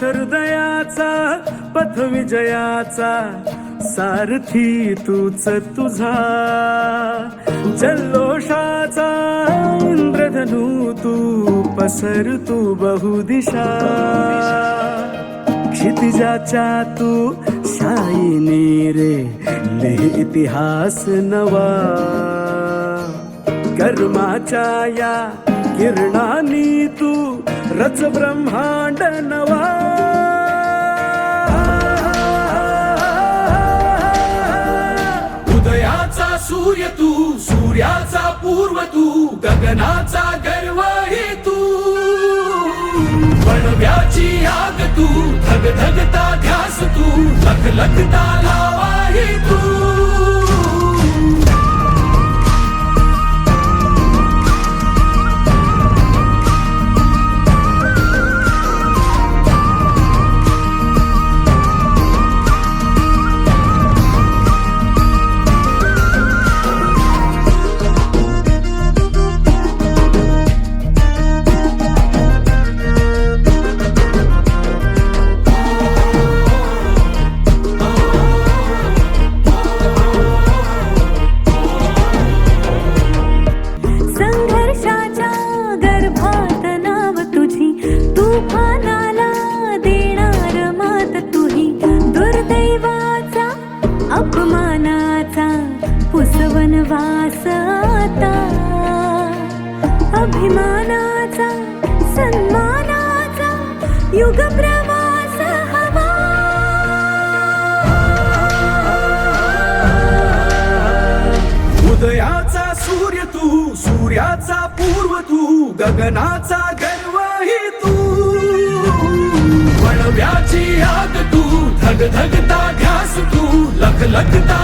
हृदयाचा पथ विजयाचा सारथी तूच तुझा जल्लोषाचा इंद्रधनू तू पसर तू बहुदिशा क्षितिजाच्या तू शाईनी रे लिह इतिहास नवा कर्माच्या या किरणांनी तू रच ब्रह्मांड नवा उदयाचा सूर्य तू सूर्याचा पूर्व तू गगनाचा गर्व हे तू वणव्याची आग तू धगधगता ध्यास तू लखलखता लावा हे तू अपमानाचा पुसवनवास आता अभिमानाचा सन्मानाचा युग प्रवास हवा उदयाचा सूर्य तू सूर्याचा पूर्व तू गगनाचा गर्व ही तू वणव्याची आग तू धगधगता ध्यास तू लखलखता